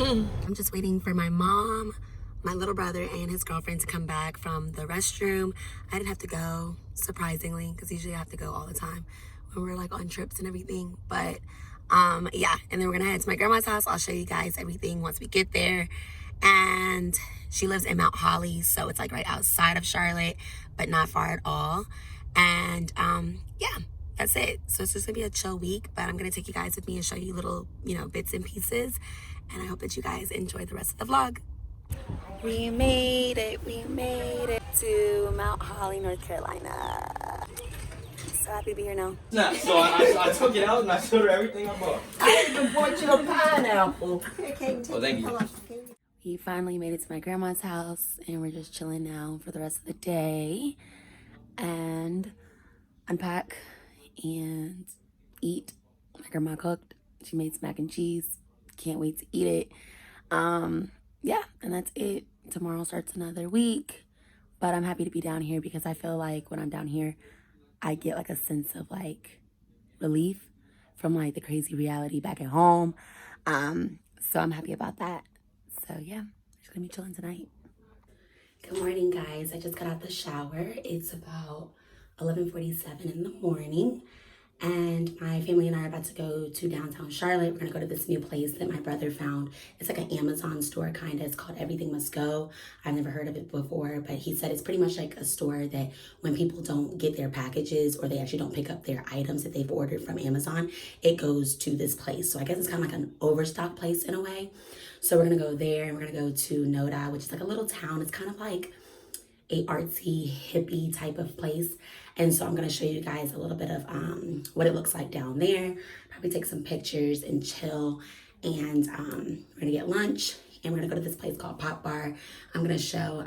I'm just waiting for my mom, my little brother, and his girlfriend to come back from the restroom. I didn't have to go, surprisingly, because usually I have to go all the time when we're like on trips and everything. But yeah, and then we're gonna head to my grandma's house. I'll show you guys everything once we get there. And she lives in Mount Holly, so it's like right outside of Charlotte, but not far at all. And yeah, that's it. So it's just gonna be a chill week, but I'm gonna take you guys with me and show you little, bits and pieces. And I hope that you guys enjoy the rest of the vlog. We made it to Mount Holly, North Carolina. So happy to be here now. Nah, so I took it out and I showed her everything I bought. I even bought you a pineapple. Okay, Oh, thank you. We finally made it to my grandma's house and we're just chilling now for the rest of the day and unpack and eat. My grandma cooked. She made some mac and cheese. Can't wait to eat it. Yeah, and that's it. Tomorrow starts another week, but I'm happy to be down here because I feel like when I'm down here, I get like a sense of like relief from like the crazy reality back at home. So I'm happy about that. So yeah, just gonna be chilling tonight. Good morning, guys. I just got out the shower. It's about 11:47 in the morning. And my family and I are about to go to downtown Charlotte. We're gonna go to this new place that my brother found. It's like an Amazon store kind of. It's called Everything Must Go. I've never heard of it before, but he said it's pretty much like a store that when people don't get their packages or they actually don't pick up their items that they've ordered from Amazon, it goes to this place. So I guess it's kind of like an overstock place in a way. So we're gonna go there and we're gonna go to NoDa, which is like a little town. It's kind of like a artsy hippie type of place. And so I'm gonna show you guys a little bit of what it looks like down there. Probably take some pictures and chill. And we're gonna get lunch and we're gonna go to this place called Pop Bar. I'm gonna show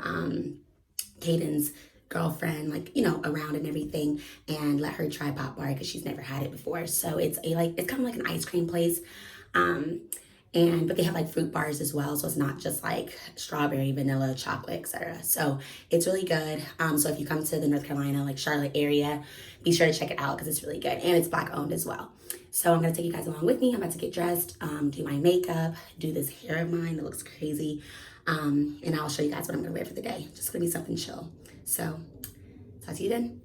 Caden's girlfriend around and everything and let her try Pop Bar because she's never had it before. So it's kind of like an ice cream place. But they have like fruit bars as well, so it's not just like strawberry, vanilla, chocolate, etc. So it's really good. So if you come to the North Carolina, like Charlotte area, be sure to check it out because it's really good and it's Black owned as well. So I'm gonna take you guys along with me. I'm about to get dressed, do my makeup, do this hair of mine that looks crazy, and I'll show you guys what I'm gonna wear for the day. Just gonna be something chill. So talk to you then.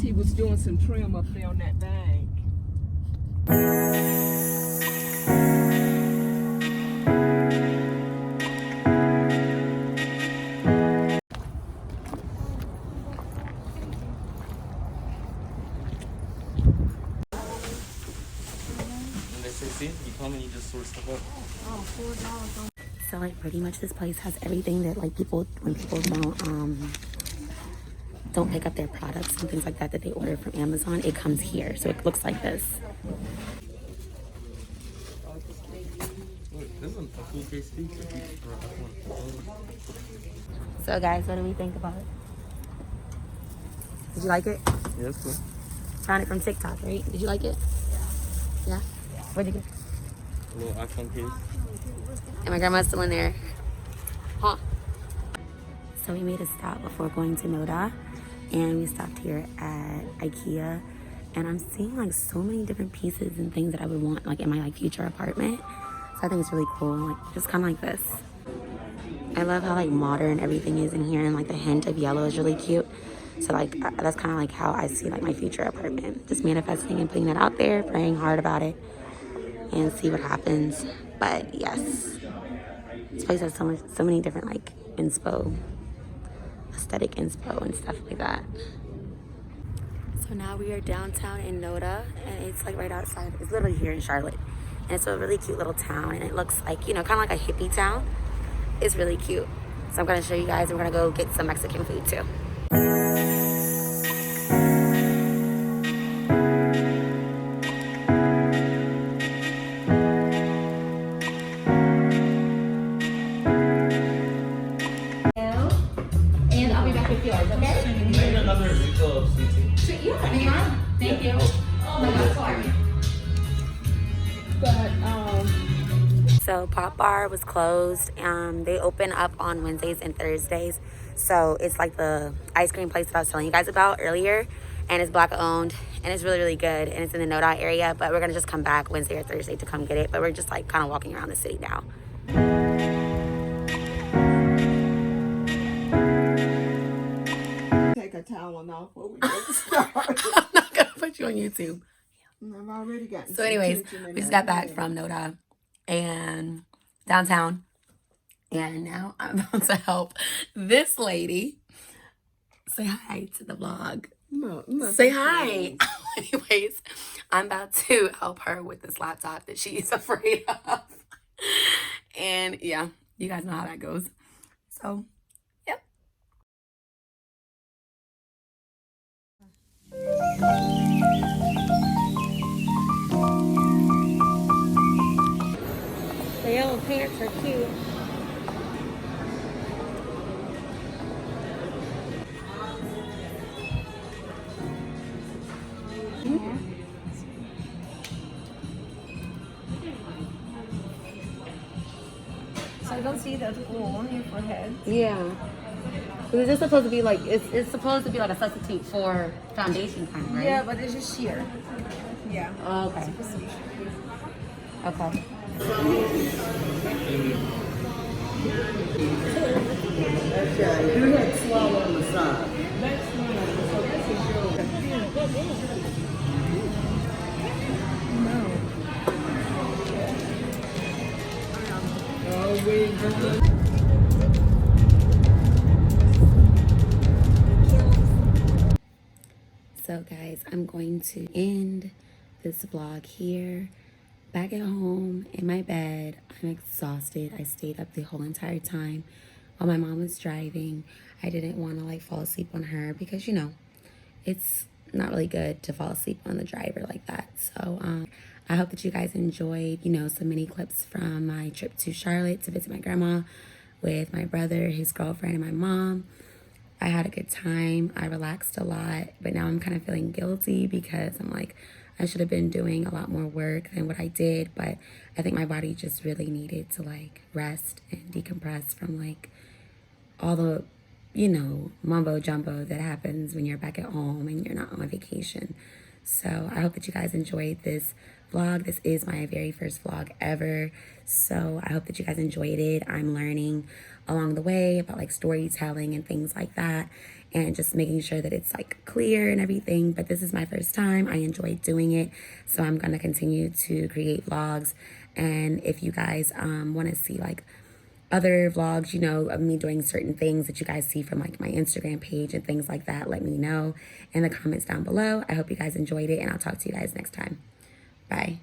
He was doing some trim up there on that bank. pretty much this place has everything that like when people don't pick up their products and things like that they order from Amazon, it comes here. So it looks like this. So guys, what do we think about it? Did you like it? Yeah, that's cool. Found it from TikTok, right? Did you like it? Yeah? What'd you get? A little iPhone case. And my grandma's still in there. Huh? So we made a stop before going to NoDa, and we stopped here at IKEA, and I'm seeing like so many different pieces and things that I would want like in my like future apartment. So I think it's really cool, like just kind of like this. I love how like modern everything is in here, and like the hint of yellow is really cute. So like that's kind of like how I see like my future apartment. Just manifesting and putting that out there, praying hard about it, and see what happens. But yes, this place has so many different like aesthetic inspo and stuff like that. So now we are downtown in NoDa, and it's like right outside. It's literally here in Charlotte, and it's a really cute little town, and it looks like, you know, kind of like a hippie town. It's really cute. So I'm gonna show you guys. We're gonna go get some Mexican food too. And I'll be back with yours, okay? Maybe another refill of sweet tea. Yeah, hang on. Thank you. Oh, my God. But So Pop Bar was closed. They open up on Wednesdays and Thursdays. So it's like the ice cream place that I was telling you guys about earlier. And it's Black owned, and it's really, really good. And it's in the NoDa area, but we're gonna just come back Wednesday or Thursday to come get it. But we're just like kind of walking around the city now. take a towel off before we get started. I'm not gonna put you on YouTube. I've already gotten So anyways, some attention we just in got that back from NoDa and downtown. And now I'm about to help this lady. Say hi to the vlog. No, Say hi. Anyways, I'm about to help her with this laptop that she's afraid of. And yeah, you guys know how that goes. So, yep. The yellow pants are cute. So I don't see that wool on your forehead. Yeah. Because it's supposed to be like, it's supposed to be like a substitute for foundation kind of, right? Yeah, but it's just sheer. Yeah. Oh, okay. Okay. You had swallow on the side. So guys, I'm going to end this vlog here. Back at home in my bed, I'm exhausted. I stayed up the whole entire time while my mom was driving. I didn't want to like fall asleep on her because, you know, it's not really good to fall asleep on the driver like that. So I hope that you guys enjoyed, you know, some mini clips from my trip to Charlotte to visit my grandma with my brother, his girlfriend, and my mom. I had a good time. I relaxed a lot, but now I'm kind of feeling guilty because I'm like, I should have been doing a lot more work than what I did, but I think my body just really needed to like rest and decompress from like all the, you know, mumbo jumbo that happens when you're back at home and you're not on vacation. So I hope that you guys enjoyed this vlog. This is my very first vlog ever. So I hope that you guys enjoyed it. I'm learning along the way about like storytelling and things like that, and just making sure that it's like clear and everything. But this is my first time. I enjoyed doing it. So I'm going to continue to create vlogs. And if you guys want to see like other vlogs, you know, of me doing certain things that you guys see from like my Instagram page and things like that, let me know in the comments down below. I hope you guys enjoyed it, and I'll talk to you guys next time. Bye.